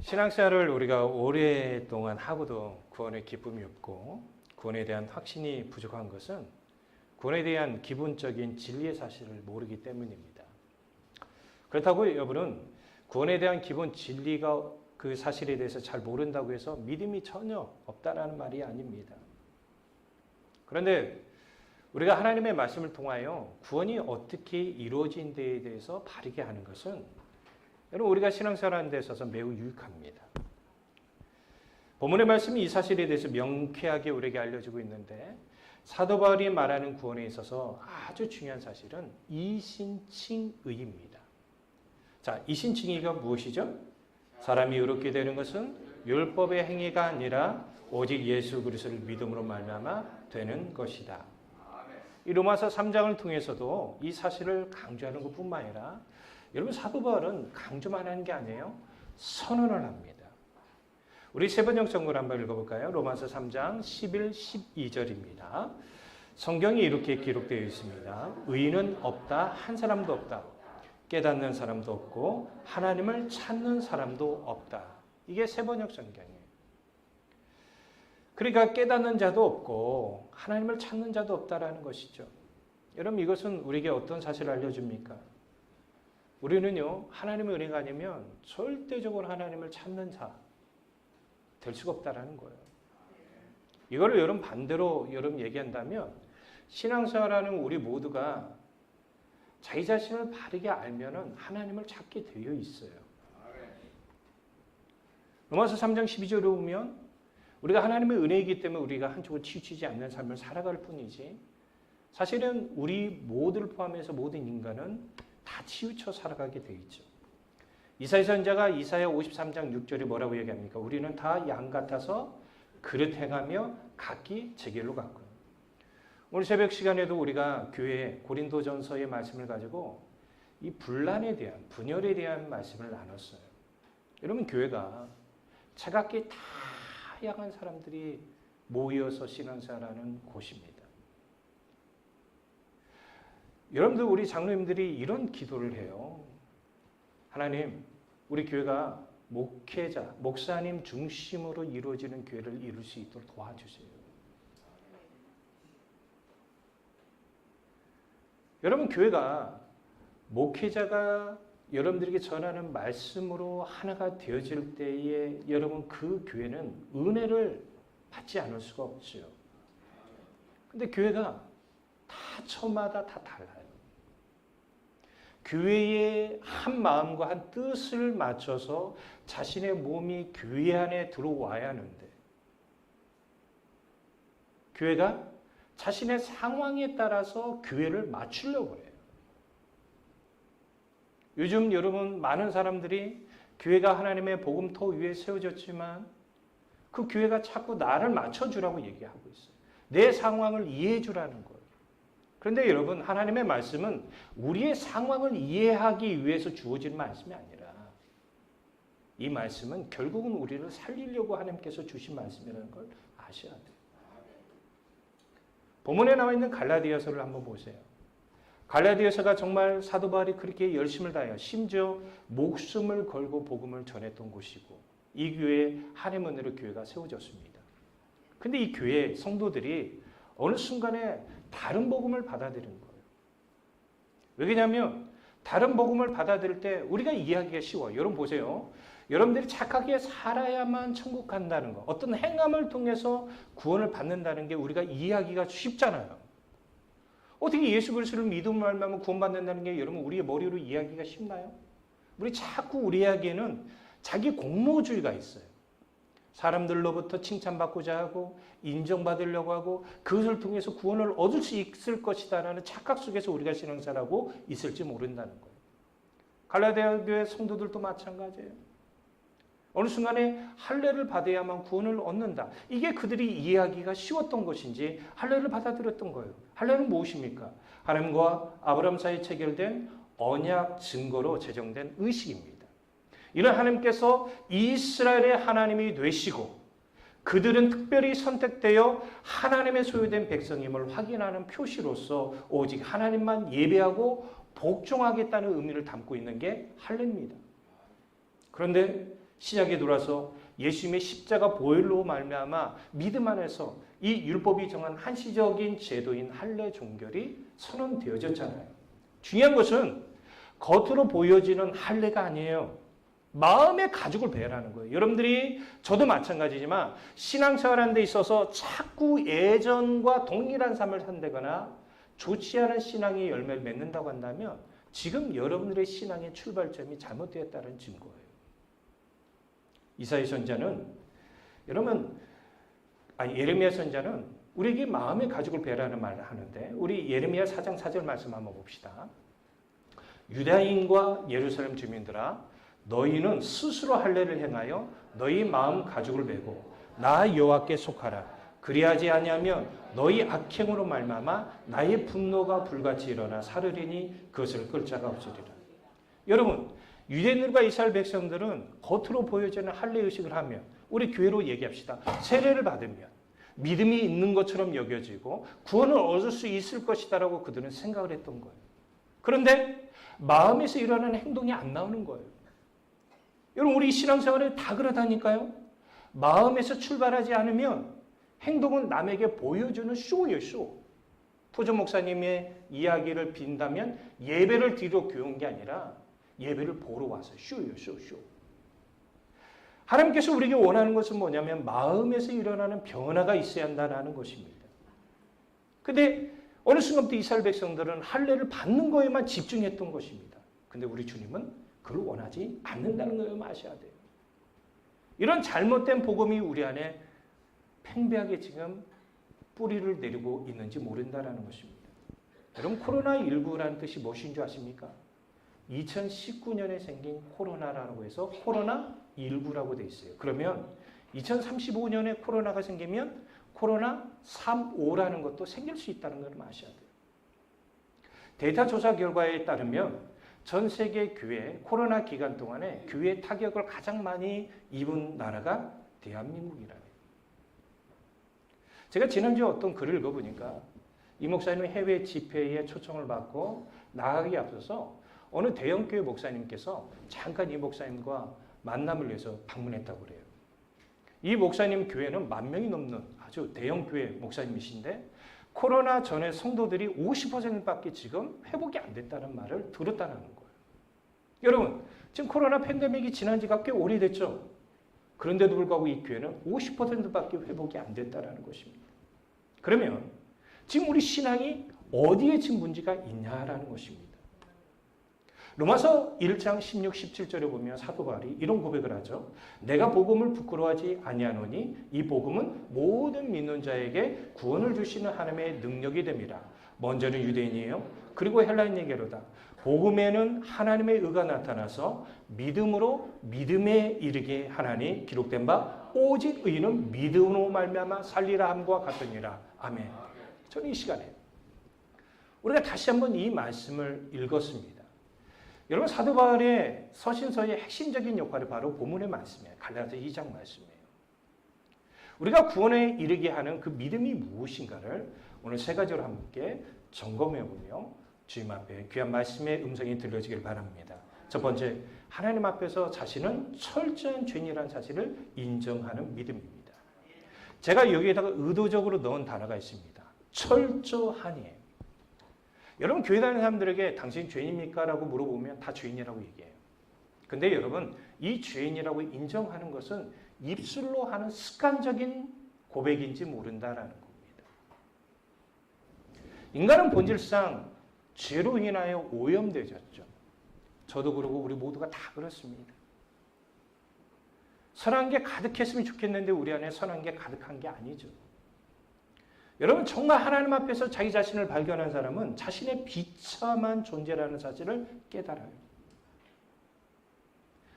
신앙생활을 우리가 오랫동안 하고도 구원의 기쁨이 없고 구원에 대한 확신이 부족한 것은 구원에 대한 기본적인 진리의 사실을 모르기 때문입니다. 그렇다고 여러분은 구원에 대한 기본 진리가 그 사실에 대해서 잘 모른다고 해서 믿음이 전혀 없다라는 말이 아닙니다. 그런데 우리가 하나님의 말씀을 통하여 구원이 어떻게 이루어진 데에 대해서 바르게 하는 것은 여러분 우리가 신앙생활하는 데 있어서 매우 유익합니다. 본문의 말씀이 이 사실에 대해서 명쾌하게 우리에게 알려주고 있는데 사도 바울이 말하는 구원에 있어서 아주 중요한 사실은 이신칭의입니다. 자, 이신칭의가 무엇이죠? 사람이 의롭게 되는 것은 율법의 행위가 아니라 오직 예수 그리스도를 믿음으로 말미암아 되는 것이다. 이 로마서 3장을 통해서도 이 사실을 강조하는 것뿐만 아니라 여러분 사도 바울은 강조만 하는 게 아니에요. 선언을 합니다. 우리 세 번역 성구를 한번 읽어볼까요? 로마서 3장 11, 12절입니다. 성경이 이렇게 기록되어 있습니다. 의인은 없다. 한 사람도 없다. 깨닫는 사람도 없고 하나님을 찾는 사람도 없다. 이게 세 번역 성경이에요. 그러니까 깨닫는 자도 없고 하나님을 찾는 자도 없다라는 것이죠. 여러분 이것은 우리에게 어떤 사실을 알려줍니까? 우리는요 하나님의 은혜가 아니면 절대적으로 하나님을 찾는 자 될 수가 없다라는 거예요. 이거를 여러분 반대로 여러분 얘기한다면 신앙생활하는 우리 모두가 자기 자신을 바르게 알면은 하나님을 찾게 되어 있어요. 로마서 3장 12절에 보면 우리가 하나님의 은혜이기 때문에 우리가 한쪽으로 치우치지 않는 삶을 살아갈 뿐이지 사실은 우리 모두를 포함해서 모든 인간은 다 치우쳐 살아가게 되어 있죠. 이사야 선지자가 이사야 53장 6절에 뭐라고 얘기합니까? 우리는 다 양 같아서 그릇 행하며 각기 제 길로 갔고요. 오늘 새벽 시간에도 우리가 교회 고린도전서의 말씀을 가지고 이 분란에 대한 분열에 대한 말씀을 나눴어요. 여러분 교회가 차갑게 다양한 사람들이 모여서 신앙생활하는 곳입니다. 여러분들 우리 장로님들이 이런 기도를 해요. 하나님, 우리 교회가 목회자, 목사님 중심으로 이루어지는 교회를 이룰 수 있도록 도와주세요. 여러분 교회가 목회자가 여러분들에게 전하는 말씀으로 하나가 되어질 때에 여러분 그 교회는 은혜를 받지 않을 수가 없죠. 근데 교회가 다 처마다 다 달라요. 교회의 한 마음과 한 뜻을 맞춰서 자신의 몸이 교회 안에 들어와야 하는데 교회가 자신의 상황에 따라서 교회를 맞추려고 해요. 요즘 여러분 많은 사람들이 교회가 하나님의 복음터 위에 세워졌지만 그 교회가 자꾸 나를 맞춰주라고 얘기하고 있어요. 내 상황을 이해해 주라는 거예요. 그런데 여러분 하나님의 말씀은 우리의 상황을 이해하기 위해서 주어진 말씀이 아니라 이 말씀은 결국은 우리를 살리려고 하나님께서 주신 말씀이라는 걸 아셔야 돼요. 본문에 나와 있는 갈라디아서를 한번 보세요. 갈라디아서가 정말 사도 바울이 그렇게 열심을 다하여 심지어 목숨을 걸고 복음을 전했던 곳이고 이 교회에 하나님의 은혜로 교회가 세워졌습니다. 근데 이 교회 성도들이 어느 순간에 다른 복음을 받아들인 거예요. 왜냐하면 다른 복음을 받아들일 때 우리가 이해하기가 쉬워요. 여러분 보세요. 여러분들이 착하게 살아야만 천국 간다는 거. 어떤 행함을 통해서 구원을 받는다는 게 우리가 이해하기가 쉽잖아요. 어떻게 예수 그리스도를 믿음으로 말미암아 구원받는다는 게 여러분 우리의 머리로 이해하기가 쉽나요? 우리 자꾸 우리에게는 자기 공로주의가 있어요. 사람들로부터 칭찬받고자 하고 인정받으려고 하고 그것을 통해서 구원을 얻을 수 있을 것이다라는 착각 속에서 우리가 신앙생활하고 있을지 모른다는 거예요. 갈라디아 교회 성도들도 마찬가지예요. 어느 순간에 할례를 받아야만 구원을 얻는다. 이게 그들이 이해하기가 쉬웠던 것인지 할례를 받아들였던 거예요. 할례는 무엇입니까? 하나님과 아브라함 사이에 체결된 언약 증거로 제정된 의식입니다. 이는 하나님께서 이스라엘의 하나님이 되시고 그들은 특별히 선택되어 하나님의 소유된 백성임을 확인하는 표시로서 오직 하나님만 예배하고 복종하겠다는 의미를 담고 있는 게 할례입니다. 그런데 시작에 들어와서 예수님의 십자가 보혈로 말미암아 믿음 안에서 이 율법이 정한 한시적인 제도인 할례 종결이 선언되어졌잖아요. 중요한 것은 겉으로 보여지는 할례가 아니에요. 마음의 가죽을 배라는 거예요. 여러분들이 저도 마찬가지지만 신앙생활하는 데 있어서 자꾸 예전과 동일한 삶을 산다거나 좋지 않은 신앙의 열매를 맺는다고 한다면 지금 여러분들의 신앙의 출발점이 잘못되었다는 증거예요. 이사야 선지자는 예레미야 선지자는 우리에게 마음의 가죽을 배라는 말을 하는데 우리 예레미야 4장 4절 말씀 한번 봅시다. 유다인과 예루살렘 주민들아 너희는 스스로 할례를 행하여 너희 마음 가죽을 메고 나 여호와께 속하라. 그리하지 아니하면 너희 악행으로 말미암아 나의 분노가 불같이 일어나 사르리니 그것을 끌 자가 없으리라. 여러분 유대인들과 이스라엘 백성들은 겉으로 보여지는 할례 의식을 하면 우리 교회로 얘기합시다. 세례를 받으면 믿음이 있는 것처럼 여겨지고 구원을 얻을 수 있을 것이다라고 그들은 생각을 했던 거예요. 그런데 마음에서 일어나는 행동이 안 나오는 거예요. 여러분 우리 신앙생활에 다 그러다니까요. 마음에서 출발하지 않으면 행동은 남에게 보여주는 쇼예요. 쇼. 포조 목사님의 이야기를 빈다면 예배를 뒤로 교회온 게 아니라 예배를 보러 와서 쇼예요. 쇼. 하나님께서 우리에게 원하는 것은 뭐냐면 마음에서 일어나는 변화가 있어야 한다는 것입니다. 근데 어느 순간부터 이스라엘 백성들은 할례를 받는 거에만 집중했던 것입니다. 근데 우리 주님은 그걸 원하지 않는다는 걸 아셔야 돼요. 이런 잘못된 복음이 우리 안에 팽배하게 지금 뿌리를 내리고 있는지 모른다는 것입니다. 여러분 코로나19라는 뜻이 무엇인 줄 아십니까? 2019년에 생긴 코로나라고 해서 코로나19라고 돼 있어요. 그러면 2035년에 코로나가 생기면 코로나 35라는 것도 생길 수 있다는 걸 아셔야 돼요. 데이터 조사 결과에 따르면 전 세계 교회 코로나 기간 동안에 교회 타격을 가장 많이 입은 나라가 대한민국이라네요. 제가 지난주에 어떤 글을 읽어보니까 이 목사님은 해외 집회에 초청을 받고 나가기 앞서서 어느 대형교회 목사님께서 잠깐 이 목사님과 만남을 위해서 방문했다고 그래요. 이 목사님 교회는 10,000명이 넘는 아주 대형교회 목사님이신데 코로나 전에 성도들이 50%밖에 지금 회복이 안 됐다는 말을 들었다는 거예요. 여러분 지금 코로나 팬데믹이 지난 지가 꽤 오래됐죠. 그런데도 불구하고 이 교회는 50%밖에 회복이 안 됐다는 것입니다. 그러면 지금 우리 신앙이 어디에 지금 문제가 있냐라는 것입니다. 로마서 1장 16, 17절에 보면 사도 바울이 이런 고백을 하죠. 내가 복음을 부끄러워하지 아니하노니 이 복음은 모든 믿는 자에게 구원을 주시는 하나님의 능력이 됨이라. 먼저는 유대인이에요. 그리고 헬라인에게로다. 복음에는 하나님의 의가 나타나서 믿음으로 믿음에 이르게 하나니 기록된 바 오직 의인은 믿음으로 말미암아 살리라 함과 같으니라. 아멘. 저는 이 시간에 우리가 다시 한번 이 말씀을 읽었습니다. 여러분 사도 바울의 서신서의 핵심적인 역할이 바로 본문의 말씀이에요. 갈라디아 2장 말씀이에요. 우리가 구원에 이르게 하는 그 믿음이 무엇인가를 오늘 세 가지로 함께 점검해보며 주님 앞에 귀한 말씀의 음성이 들려지길 바랍니다. 첫 번째, 하나님 앞에서 자신은 철저한 죄인이라는 사실을 인정하는 믿음입니다. 제가 여기에다가 의도적으로 넣은 단어가 있습니다. 철저하니에요. 여러분 교회 다니는 사람들에게 당신 죄인입니까? 라고 물어보면 다 죄인이라고 얘기해요. 근데 여러분 이 죄인이라고 인정하는 것은 입술로 하는 습관적인 고백인지 모른다라는 겁니다. 인간은 본질상 죄로 인하여 오염되었죠. 저도 그러고 우리 모두가 다 그렇습니다. 선한 게 가득했으면 좋겠는데 우리 안에 선한 게 가득한 게 아니죠. 여러분 정말 하나님 앞에서 자기 자신을 발견한 사람은 자신의 비참한 존재라는 사실을 깨달아요.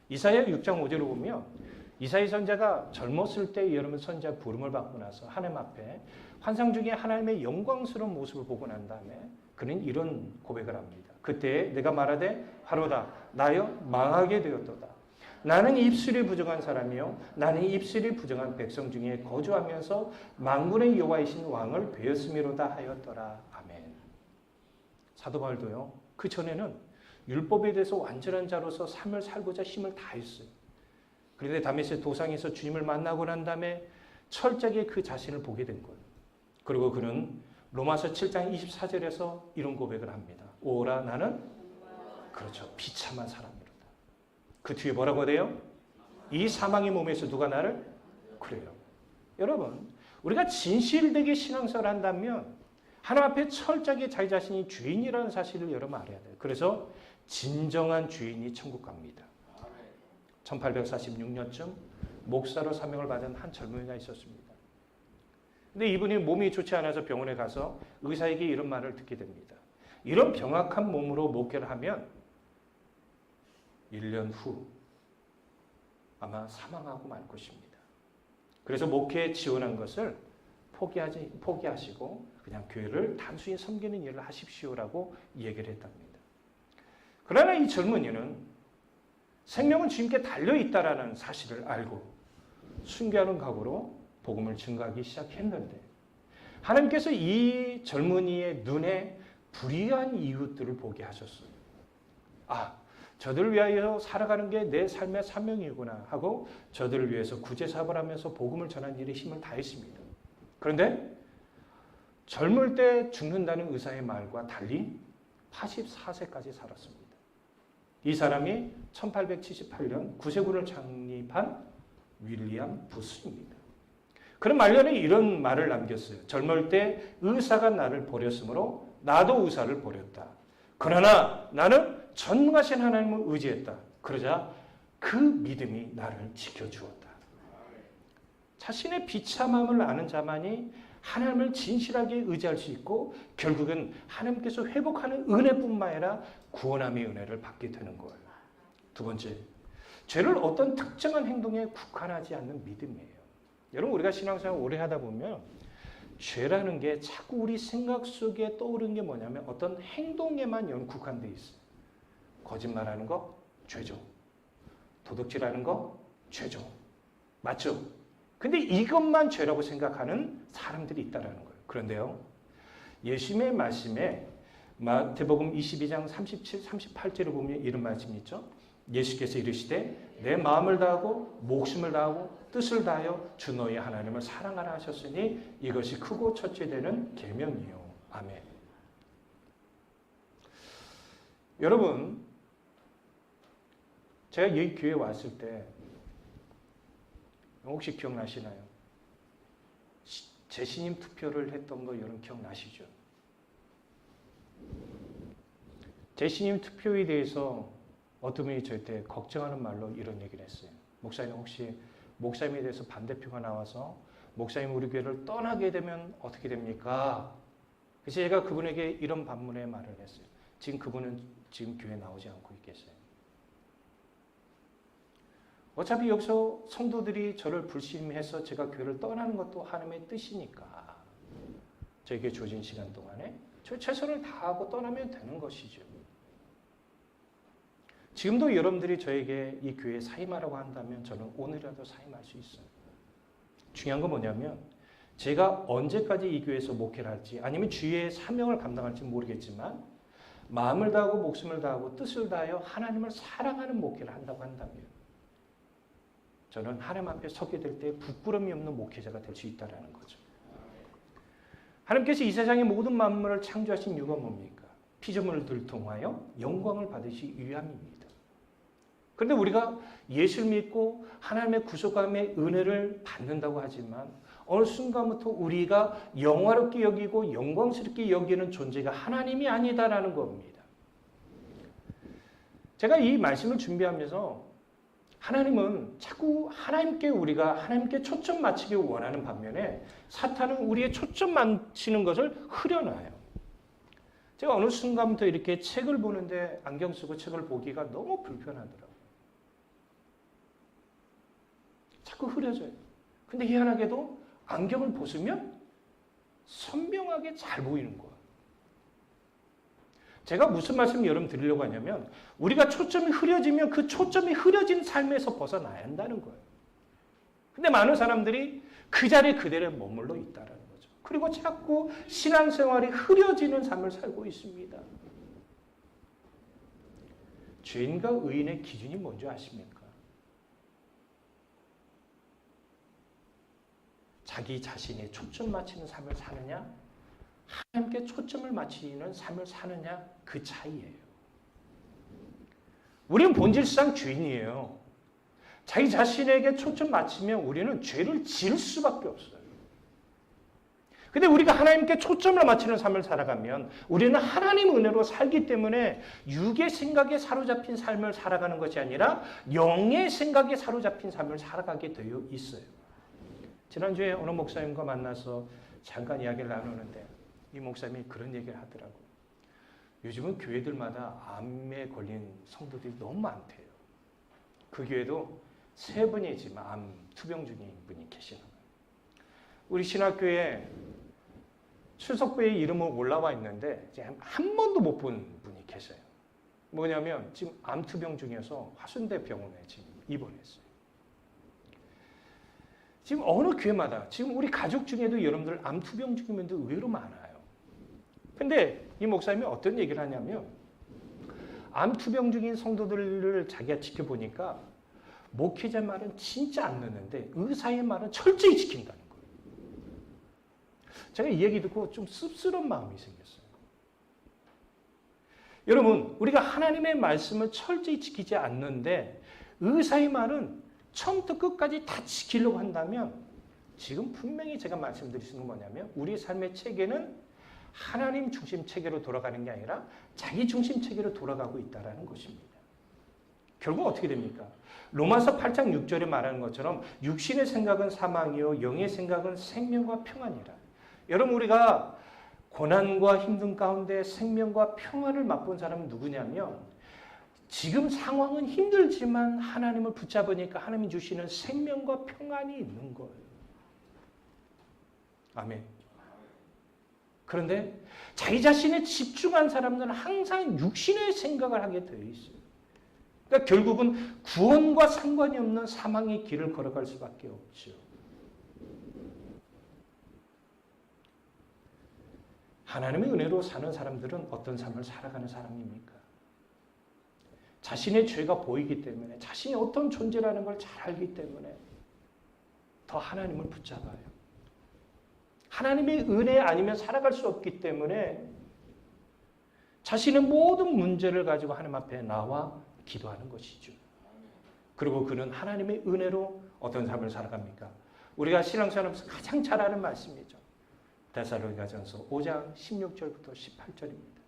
이사야 6장 5절을 보면 이사야 선지자가 젊었을 때 여러분 선지자 부름을 받고 나서 하나님 앞에 환상 중에 하나님의 영광스러운 모습을 보고 난 다음에 그는 이런 고백을 합니다. 그때 내가 말하되 하로다 나여 망하게 되었도다. 나는 입술이 부정한 사람이요 나는 입술이 부정한 백성 중에 거주하면서 만군의 여호와이신 왕을 배웠음이로다 하였더라. 아멘. 사도 바울도요. 그 전에는 율법에 대해서 완전한 자로서 삶을 살고자 힘을 다했어요. 그런데 다메섹 도상에서 주님을 만나고 난 다음에 철저하게 그 자신을 보게 된 거예요. 그리고 그는 로마서 7장 24절에서 이런 고백을 합니다. 오라 나는 그렇죠. 비참한 사람이로다. 그 뒤에 뭐라고 돼요? 이 사망의 몸에서 누가 나를 그래요. 여러분, 우리가 진실되게 신앙생활을 한다면 하나님 앞에 철저하게 자기 자신이 주인이라는 사실을 여러분 알아야 돼요. 그래서 진정한 주인이 천국 갑니다. 1846년쯤 목사로 사명을 받은 한 젊은이가 있었습니다. 근데 이분이 몸이 좋지 않아서 병원에 가서 의사에게 이런 말을 듣게 됩니다. 이런 병약한 몸으로 목회를 하면 1년 후 아마 사망하고 말 것입니다. 그래서 목회에 지원한 것을 포기하시고 그냥 교회를 단순히 섬기는 일을 하십시오라고 얘기를 했답니다. 그러나 이 젊은이는 생명은 주님께 달려있다라는 사실을 알고 순교하는 각오로 복음을 증거하기 시작했는데 하나님께서 이 젊은이의 눈에 불의한 이웃들을 보게 하셨어요. 아, 저들을 위하여 살아가는 게 내 삶의 사명이구나 하고 저들을 위해서 구제사업을 하면서 복음을 전하는 일에 힘을 다했습니다. 그런데 젊을 때 죽는다는 의사의 말과 달리 84세까지 살았습니다. 이 사람이 1878년 구세군을 창립한 윌리엄 부스입니다. 그런 말년에 이런 말을 남겼어요. 젊을 때 의사가 나를 버렸으므로 나도 의사를 버렸다. 그러나 나는 전능하신 하나님을 의지했다. 그러자 그 믿음이 나를 지켜주었다. 자신의 비참함을 아는 자만이 하나님을 진실하게 의지할 수 있고 결국은 하나님께서 회복하는 은혜뿐만 아니라 구원함의 은혜를 받게 되는 거예요. 두 번째, 죄를 어떤 특정한 행동에 국한하지 않는 믿음이에요. 여러분, 우리가 신앙생활 오래 하다 보면 죄라는 게 자꾸 우리 생각 속에 떠오르는 게 뭐냐면 어떤 행동에만 국한되어 있어요. 거짓말하는 거 죄죠. 도둑질하는 거 죄죠. 맞죠? 근데 이것만 죄라고 생각하는 사람들이 있다는 거예요. 그런데요, 예수님의 말씀에 마태복음 22장 37, 38절을 보면 이런 말씀이 있죠. 예수께서 이르시되 내 마음을 다하고 목숨을 다하고 뜻을 다하여 주 너희 하나님을 사랑하라 하셨으니 이것이 크고 첫째 되는 계명이요. 아멘. 여러분, 제가 여기 교회에 왔을 때 혹시 기억나시나요? 재신임 투표를 했던 거 여러분 기억나시죠? 재신임 투표에 대해서 어떤 분이 저한테 걱정하는 말로 이런 얘기를 했어요. 목사님, 혹시 목사님에 대해서 반대표가 나와서 목사님 우리 교회를 떠나게 되면 어떻게 됩니까? 그래서 제가 그분에게 이런 반문의 말을 했어요. 지금 그분은 지금 교회에 나오지 않고 있겠어요. 어차피 여기서 성도들이 저를 불신해서 제가 교회를 떠나는 것도 하나님의 뜻이니까 저에게 주어진 시간 동안에 저 최선을 다하고 떠나면 되는 것이죠. 지금도 여러분들이 저에게 이 교회에 사임하라고 한다면 저는 오늘이라도 사임할 수 있어요. 중요한 건 뭐냐면 제가 언제까지 이 교회에서 목회를 할지 아니면 주의 사명을 감당할지 모르겠지만 마음을 다하고 목숨을 다하고 뜻을 다하여 하나님을 사랑하는 목회를 한다고 한다면 저는 하나님 앞에 서게 될 때 부끄러움이 없는 목회자가 될 수 있다는 거죠. 하나님께서 이 세상의 모든 만물을 창조하신 이유가 뭡니까? 피조물들을 통하여 영광을 받으시 위함입니다. 그런데 우리가 예수를 믿고 하나님의 구속함의 은혜를 받는다고 하지만 어느 순간부터 우리가 영화롭게 여기고 영광스럽게 여기는 존재가 하나님이 아니다라는 겁니다. 제가 이 말씀을 준비하면서 하나님은 자꾸 우리가 하나님께 초점 맞추기 원하는 반면에 사탄은 우리의 초점 맞추는 것을 흐려놔요. 제가 어느 순간부터 이렇게 책을 보는데 안경 쓰고 책을 보기가 너무 불편하더라고요. 자꾸 흐려져요. 근데 희한하게도 안경을 벗으면 선명하게 잘 보이는 거예요. 제가 무슨 말씀을 여러분 드리려고 하냐면 우리가 초점이 흐려지면 그 초점이 흐려진 삶에서 벗어나야 한다는 거예요. 근데 많은 사람들이 그 자리에 그대로 머물러 있다는 거죠. 그리고 자꾸 신앙생활이 흐려지는 삶을 살고 있습니다. 죄인과 의인의 기준이 뭔지 아십니까? 자기 자신에 초점 맞추는 삶을 사느냐, 하나님께 초점을 맞추는 삶을 사느냐, 그 차이예요. 우리는 본질상 죄인이에요. 자기 자신에게 초점 맞추면 우리는 죄를 지을 수밖에 없어요. 근데 우리가 하나님께 초점을 맞추는 삶을 살아가면 우리는 하나님 은혜로 살기 때문에 육의 생각에 사로잡힌 삶을 살아가는 것이 아니라 영의 생각에 사로잡힌 삶을 살아가게 되어 있어요. 지난주에 어느 목사님과 만나서 잠깐 이야기를 나누는데 이 목사님이 그런 얘기를 하더라고요. 요즘은 교회들마다 암에 걸린 성도들이 너무 많대요. 그 교회도 3분이 지금 암 투병 중인 분이 계시는 거예요. 우리 신학교에 출석부에 이름은 올라와 있는데 한 번도 못 본 분이 계세요. 뭐냐면 지금 암 투병 중에서 화순대 병원에 지금 입원했어요. 지금 어느 교회마다 지금 우리 가족 중에도 여러분들 암 투병 중인 분들 의외로 많아요. 근데 이 목사님이 어떤 얘기를 하냐면 암 투병 중인 성도들을 자기가 지켜보니까 목회자 말은 진짜 안 듣는데 의사의 말은 철저히 지킨다는 거예요. 제가 이 얘기 듣고 좀 씁쓸한 마음이 생겼어요. 여러분, 우리가 하나님의 말씀을 철저히 지키지 않는데 의사의 말은 처음부터 끝까지 다 지키려고 한다면 지금 분명히 제가 말씀드릴 수 있는 건 뭐냐면 우리의 삶의 체계는 하나님 중심 체계로 돌아가는 게 아니라 자기 중심 체계로 돌아가고 있다는 것입니다. 결국 어떻게 됩니까? 로마서 8장 6절에 말하는 것처럼 육신의 생각은 사망이요 영의 생각은 생명과 평안이라. 여러분, 우리가 고난과 힘든 가운데 생명과 평안을 맛본 사람은 누구냐면 지금 상황은 힘들지만 하나님을 붙잡으니까 하나님이 주시는 생명과 평안이 있는 거예요. 아멘. 그런데 자기 자신에 집중한 사람들은 항상 육신의 생각을 하게 되어 있어요. 그러니까 결국은 구원과 상관이 없는 사망의 길을 걸어갈 수밖에 없죠. 하나님의 은혜로 사는 사람들은 어떤 삶을 살아가는 사람입니까? 자신의 죄가 보이기 때문에 자신이 어떤 존재라는 걸 잘 알기 때문에 더 하나님을 붙잡아요. 하나님의 은혜 아니면 살아갈 수 없기 때문에 자신의 모든 문제를 가지고 하나님 앞에 나와 기도하는 것이죠. 그리고 그는 하나님의 은혜로 어떤 삶을 살아갑니까? 우리가 신앙생활하면서 가장 잘 아는 말씀이죠. 데살로니가전서 5장 16절부터 18절입니다.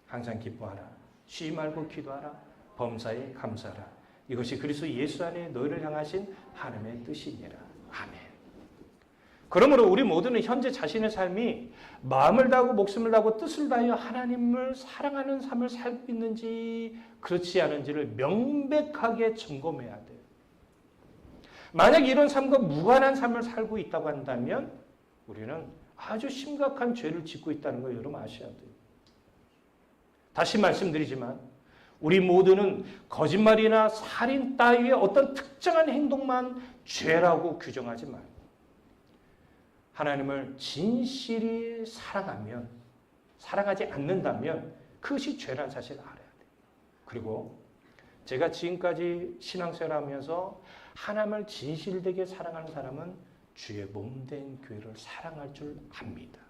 항상 기뻐하라. 쉬지 말고 기도하라. 범사에 감사하라. 이것이 그리스도 예수 안에 너희를 향하신 하나님의 뜻이니라. 아멘. 그러므로 우리 모두는 현재 자신의 삶이 마음을 다하고 목숨을 다하고 뜻을 다하여 하나님을 사랑하는 삶을 살고 있는지 그렇지 않은지를 명백하게 점검해야 돼요. 만약 이런 삶과 무관한 삶을 살고 있다고 한다면 우리는 아주 심각한 죄를 짓고 있다는 걸 여러분 아셔야 돼요. 다시 말씀드리지만 우리 모두는 거짓말이나 살인 따위의 어떤 특정한 행동만 죄라고 규정하지 말고 하나님을 진실히 사랑하면, 사랑하지 않는다면 그것이 죄라는 사실을 알아야 돼요. 그리고 제가 지금까지 신앙생활하면서 하나님을 진실되게 사랑하는 사람은 주의 몸된 교회를 사랑할 줄 압니다.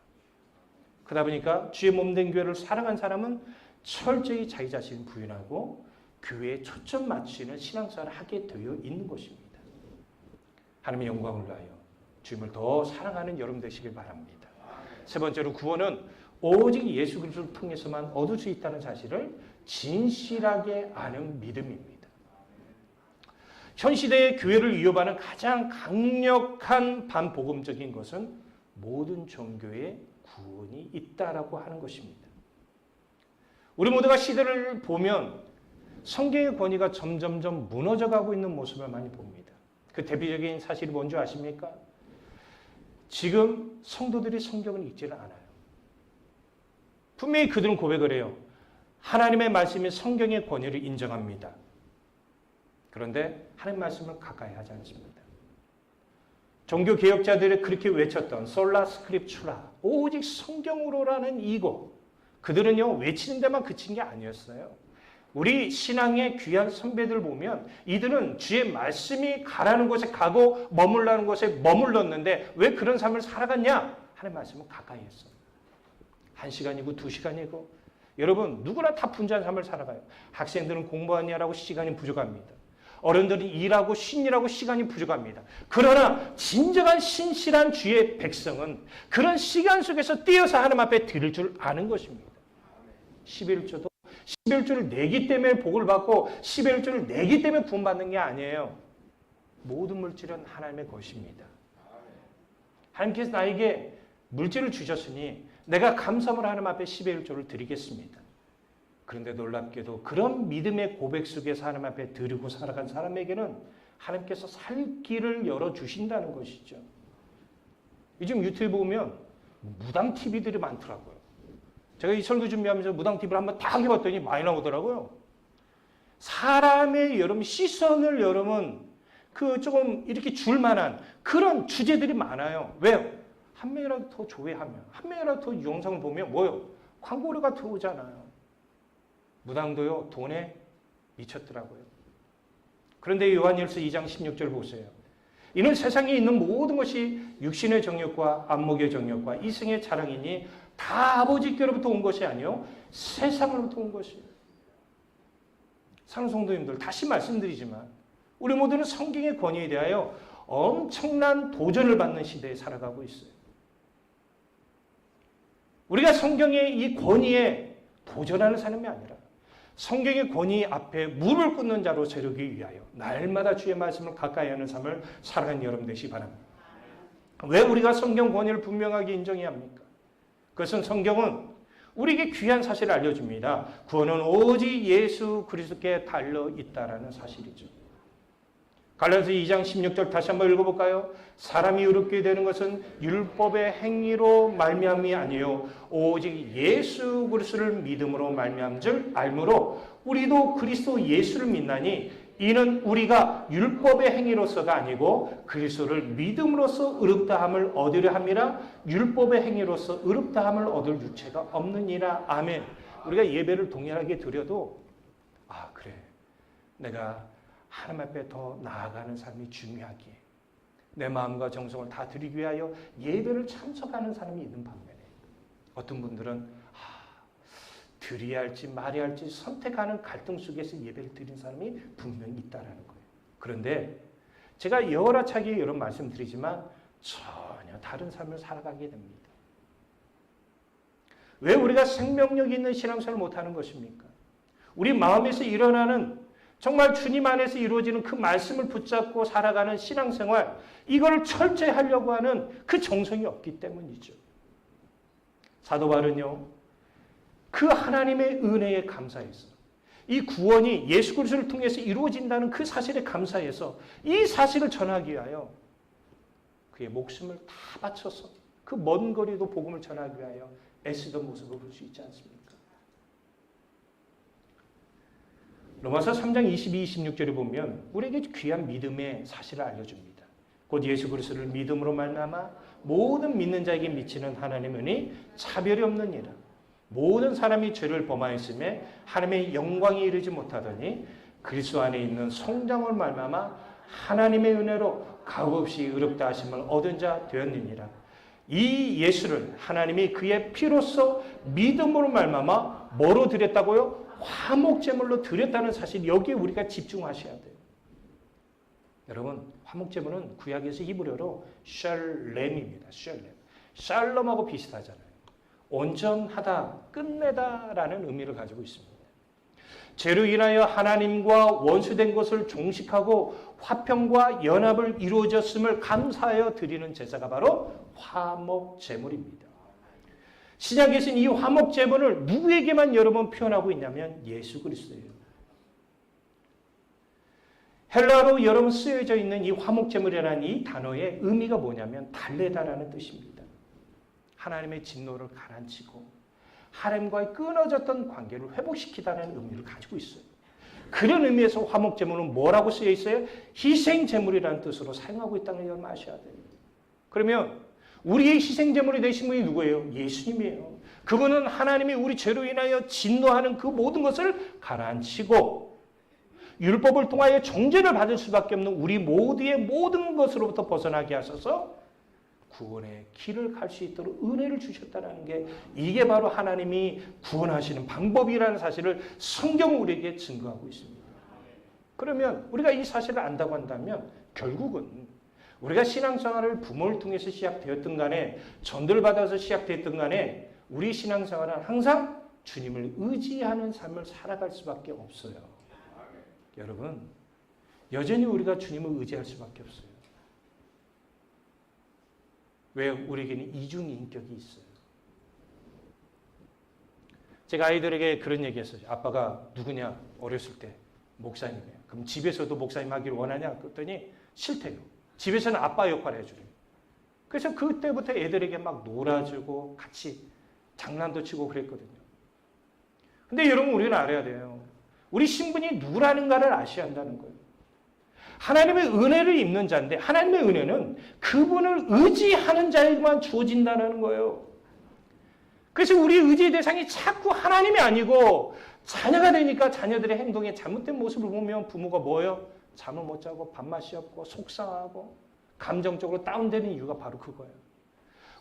그러다 보니까 주의 몸된 교회를 사랑한 사람은 철저히 자기 자신을 부인하고 교회에 초점 맞추는 신앙생활을 하게 되어 있는 것입니다. 하나님의 영광을 위하여 주님을 더 사랑하는 여러분 되시길 바랍니다. 세 번째로 구원은 오직 예수 그리스도를 통해서만 얻을 수 있다는 사실을 진실하게 아는 믿음입니다. 현 시대의 교회를 위협하는 가장 강력한 반복음적인 것은 모든 종교에 구원이 있다라고 하는 것입니다. 우리 모두가 시대를 보면 성경의 권위가 점점점 무너져가고 있는 모습을 많이 봅니다. 그 대표적인 사실이 뭔지 아십니까? 지금 성도들이 성경을 읽지를 않아요. 분명히 그들은 고백을 해요. 하나님의 말씀이 성경의 권위를 인정합니다. 그런데 하나님의 말씀을 가까이 하지 않습니다. 종교개혁자들이 그렇게 외쳤던 솔라 스크립추라, 오직 성경으로라는 이거, 그들은요 외치는 데만 그친 게 아니었어요. 우리 신앙의 귀한 선배들 보면 이들은 주의 말씀이 가라는 곳에 가고 머물라는 곳에 머물렀는데 왜 그런 삶을 살아갔냐? 하나님의 말씀은 가까이 했어. 1시간이고 2시간이고 여러분 누구나 다 분주한 삶을 살아가요. 학생들은 공부하느라고 시간이 부족합니다. 어른들은 일하고 쉰일하고 시간이 부족합니다. 그러나 진정한 신실한 주의 백성은 그런 시간 속에서 뛰어서 하나님 앞에 드릴 줄 아는 것입니다. 11조를 내기 때문에 복을 받고 11조를 내기 때문에 구원받는 게 아니에요. 모든 물질은 하나님의 것입니다. 하나님께서 나에게 물질을 주셨으니 내가 감사함으로 하나님 앞에 11조를 드리겠습니다. 그런데 놀랍게도 그런 믿음의 고백 속에서 하나님 앞에 드리고 살아간 사람에게는 하나님께서 살 길을 열어주신다는 것이죠. 요즘 유튜브 보면 무당 TV들이 많더라고요. 제가 이 설교 준비하면서 무당 TV를 한번 딱 해봤더니 많이 나오더라고요. 사람의 여러분 시선을 여러분 그 조금 이렇게 줄 만한 그런 주제들이 많아요. 왜요? 한 명이라도 더 조회하면 한 명이라도 더 영상을 보면 뭐요? 광고료가 들어오잖아요. 무당도요 돈에 미쳤더라고요. 그런데 요한일서 2장 16절 보세요. 이는 세상에 있는 모든 것이 육신의 정욕과 안목의 정욕과 이승의 자랑이니 다 아버지께로부터 온 것이 아니요 세상으로부터 온 것이에요. 사랑하는 성도님들 다시 말씀드리지만 우리 모두는 성경의 권위에 대하여 엄청난 도전을 받는 시대에 살아가고 있어요. 우리가 성경의 이 권위에 도전하는 사람이 아니라 성경의 권위 앞에 무릎을 꿇는 자로 세우기 위하여 날마다 주의 말씀을 가까이 하는 삶을 살아가는 여러분 되시기 바랍니다. 왜 우리가 성경 권위를 분명하게 인정해야 합니까? 그것은 성경은 우리에게 귀한 사실을 알려줍니다. 구원은 오직 예수 그리스도께 달려 있다라는 사실이죠. 갈라디아서 2장 16절 다시 한번 읽어볼까요? 사람이 의롭게 되는 것은 율법의 행위로 말미암이 아니요 오직 예수 그리스도를 믿음으로 말미암은 줄 알므로 우리도 그리스도 예수를 믿나니 이는 우리가 율법의 행위로서가 아니고 그리스도를 믿음으로써 의롭다함을 얻으려 함이라 율법의 행위로서 의롭다함을 얻을 유체가 없느니라. 아멘. 우리가 예배를 동일하게 드려도 그래 내가 하나님 앞에 더 나아가는 삶이 중요하기에 내 마음과 정성을 다 드리기 위하여 예배를 참석하는 사람이 있는 반면에 어떤 분들은 드려야 할지 말아야 할지 선택하는 갈등 속에서 예배를 드린 사람이 분명히 있다는 거예요. 그런데 제가 여러차게 이런 말씀드리지만 전혀 다른 삶을 살아가게 됩니다. 왜 우리가 생명력 있는 신앙생활을 못하는 것입니까? 우리 마음에서 일어나는 정말 주님 안에서 이루어지는 그 말씀을 붙잡고 살아가는 신앙생활, 이거를 철저히 하려고 하는 그 정성이 없기 때문이죠. 사도 바울은요, 그 하나님의 은혜에 감사해서 이 구원이 예수 그리스도를 통해서 이루어진다는 그 사실에 감사해서 이 사실을 전하기 위하여 그의 목숨을 다 바쳐서 그 먼 거리도 복음을 전하기 위하여 애쓰던 모습을 볼 수 있지 않습니까? 로마서 3장 22, 26절에 보면 우리에게 귀한 믿음의 사실을 알려줍니다. 곧 예수 그리스도를 믿음으로 말미암아 모든 믿는 자에게 미치는 하나님의 은혜 차별이 없느니라. 모든 사람이 죄를 범하였음에 하나님의 영광에 이르지 못하더니 그리스도 안에 있는 성장을 말미암아 하나님의 은혜로 값없이 의롭다 하심을 얻은 자 되었느니라. 이 예수를 하나님이 그의 피로써 믿음으로 말미암아 뭐로 드렸다고요? 화목제물로 드렸다는 사실, 여기에 우리가 집중하셔야 돼요. 여러분, 화목제물은 구약에서 히브리어로 샬렘입니다. 샬렘. 샬롬하고 비슷하잖아요. 온전하다, 끝내다라는 의미를 가지고 있습니다. 죄로 인하여 하나님과 원수된 것을 종식하고 화평과 연합을 이루어졌음을 감사하여 드리는 제사가 바로 화목제물입니다. 신약에서는 이 화목제물을 누구에게만 여러분 표현하고 있냐면 예수 그리스도예요. 헬라어로 여러분 쓰여져 있는 이 화목제물이라는 이 단어의 의미가 뭐냐면 달래다라는 뜻입니다. 하나님의 진노를 가라앉히고 하나님과의 끊어졌던 관계를 회복시키다는 의미를 가지고 있어요. 그런 의미에서 화목제물은 뭐라고 쓰여 있어요? 희생제물이라는 뜻으로 사용하고 있다는 걸 아셔야 돼요. 그러면 우리의 희생제물이 되신 분이 누구예요? 예수님이에요. 그분은 하나님이 우리 죄로 인하여 진노하는 그 모든 것을 가라앉히고 율법을 통하여 정죄를 받을 수밖에 없는 우리 모두의 모든 것으로부터 벗어나게 하셔서 구원의 길을 갈 수 있도록 은혜를 주셨다는 게 이게 바로 하나님이 구원하시는 방법이라는 사실을 성경은 우리에게 증거하고 있습니다. 그러면 우리가 이 사실을 안다고 한다면 결국은 우리가 신앙생활을 부모를 통해서 시작되었든 간에 전도를 받아서 시작되었든 간에 우리 신앙생활은 항상 주님을 의지하는 삶을 살아갈 수밖에 없어요. 여러분, 여전히 우리가 주님을 의지할 수밖에 없어요. 왜? 우리에게는 이중인격이 있어요. 제가 아이들에게 그런 얘기했어요. 아빠가 누구냐? 어렸을 때 목사님이에요. 그럼 집에서도 목사님 하기를 원하냐? 그랬더니 싫대요. 집에서는 아빠 역할을 해주래요. 그래서 그때부터 애들에게 막 놀아주고 같이 장난도 치고 그랬거든요. 근데 여러분, 우리는 알아야 돼요. 우리 신분이 누구라는가를 아셔야 한다는 거예요. 하나님의 은혜를 입는 자인데 하나님의 은혜는 그분을 의지하는 자에게만 주어진다는 거예요. 그래서 우리 의지의 대상이 자꾸 하나님이 아니고 자녀가 되니까 자녀들의 행동에 잘못된 모습을 보면 부모가 뭐예요? 잠을 못 자고 밥맛이 없고 속상하고 감정적으로 다운되는 이유가 바로 그거예요.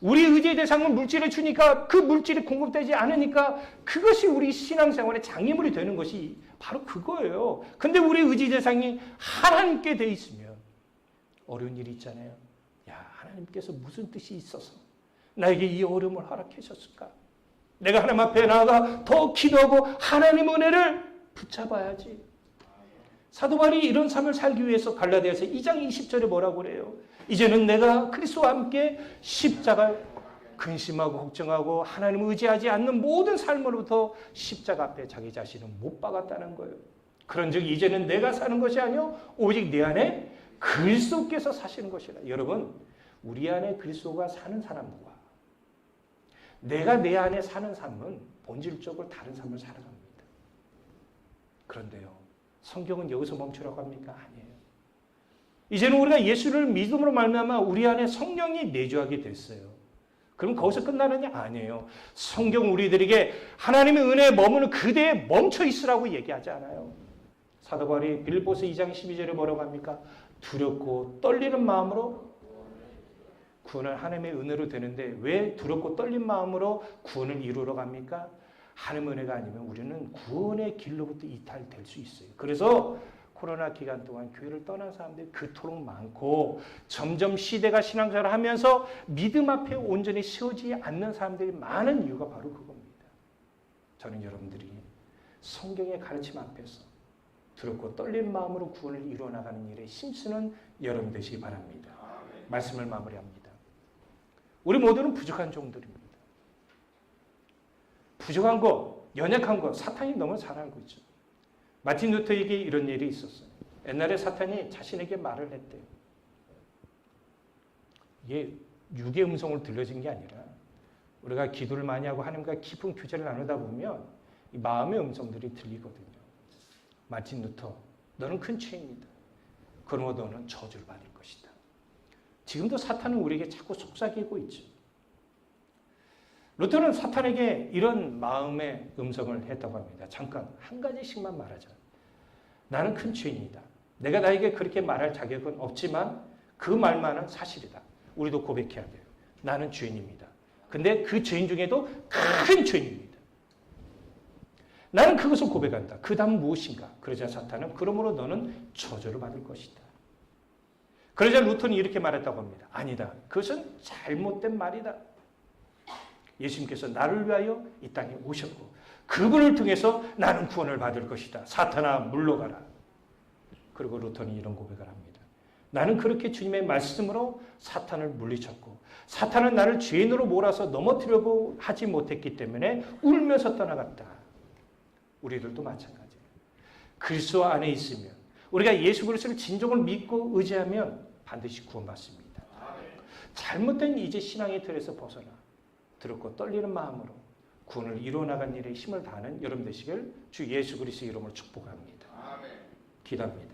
우리 의지의 대상은 물질을 주니까 그 물질이 공급되지 않으니까 그것이 우리 신앙생활의 장애물이 되는 것이 바로 그거예요. 근데 우리 의지 대상이 하나님께 돼 있으면 어려운 일이 있잖아요. 야, 하나님께서 무슨 뜻이 있어서 나에게 이 어려움을 허락하셨을까? 내가 하나님 앞에 나아가 더 기도하고 하나님 은혜를 붙잡아야지. 사도 바울이 이런 삶을 살기 위해서 갈라디아서 2장 20절에 뭐라고 그래요? 이제는 내가 그리스도와 함께 십자가를 근심하고 걱정하고 하나님을 의지하지 않는 모든 삶으로부터 십자가 앞에 자기 자신을 못 박았다는 거예요. 그런즉 이제는 내가 사는 것이 아니요 오직 내 안에 그리스도께서 사시는 것이라. 여러분, 우리 안에 그리스도가 사는 사람과 내가 내 안에 사는 삶은 본질적으로 다른 삶을 살아갑니다. 그런데요, 성경은 여기서 멈추라고 합니까? 아니에요. 이제는 우리가 예수를 믿음으로 말미암아 우리 안에 성령이 내주하게 됐어요. 그럼 거기서 끝나느냐? 아니에요. 성경 우리들에게 하나님의 은혜에 머무는 그대에 멈춰 있으라고 얘기하지 않아요. 사도 바울이 빌립보서 2장 12절에 뭐라고 합니까? 두렵고 떨리는 마음으로 구원은 하나님의 은혜로 되는데 왜 두렵고 떨린 마음으로 구원을 이루러 갑니까? 하나님의 은혜가 아니면 우리는 구원의 길로부터 이탈될 수 있어요. 그래서 코로나 기간 동안 교회를 떠난 사람들이 그토록 많고 점점 시대가 신앙생활을 하면서 믿음 앞에 온전히 세워지지 않는 사람들이 많은 이유가 바로 그겁니다. 저는 여러분들이 성경의 가르침 앞에서 두렵고 떨린 마음으로 구원을 이루어나가는 일에 힘쓰는 여러분 되시기 바랍니다. 말씀을 마무리합니다. 우리 모두는 부족한 종들입니다. 부족한 것, 연약한 것, 사탄이 너무 잘 알고 있죠. 마틴 루터에게 이런 일이 있었어요. 옛날에 사탄이 자신에게 말을 했대요. 이게 육의 음성으로 들려진 게 아니라 우리가 기도를 많이 하고 하나님과 깊은 교제를 나누다 보면 이 마음의 음성들이 들리거든요. 마틴 루터, 너는 큰 죄입니다. 그러므로 너는 저주를 받을 것이다. 지금도 사탄은 우리에게 자꾸 속삭이고 있죠. 루터는 사탄에게 이런 마음의 음성을 했다고 합니다. 잠깐 한 가지씩만 말하자. 나는 큰 죄인이다. 내가 나에게 그렇게 말할 자격은 없지만 그 말만은 사실이다. 우리도 고백해야 돼요. 나는 죄인입니다. 근데 그 죄인 중에도 큰 죄인입니다. 나는 그것을 고백한다. 그 다음 무엇인가? 그러자 사탄은 그러므로 너는 저주를 받을 것이다. 그러자 루터는 이렇게 말했다고 합니다. 아니다. 그것은 잘못된 말이다. 예수님께서 나를 위하여 이 땅에 오셨고 그분을 통해서 나는 구원을 받을 것이다. 사탄아 물러가라. 그리고 루터는 이런 고백을 합니다. 나는 그렇게 주님의 말씀으로 사탄을 물리쳤고 사탄은 나를 죄인으로 몰아서 넘어뜨려고 하지 못했기 때문에 울면서 떠나갔다. 우리들도 마찬가지예요. 그리스도 안에 있으면 우리가 예수 그리스도를 진정으로 믿고 의지하면 반드시 구원받습니다. 잘못된 이제 신앙의 틀에서 벗어나 두렵고 떨리는 마음으로 구원을 이루어나간 일에 힘을 다하는 여러분 되시길 주 예수 그리스도의 이름으로 축복합니다. 기도합니다.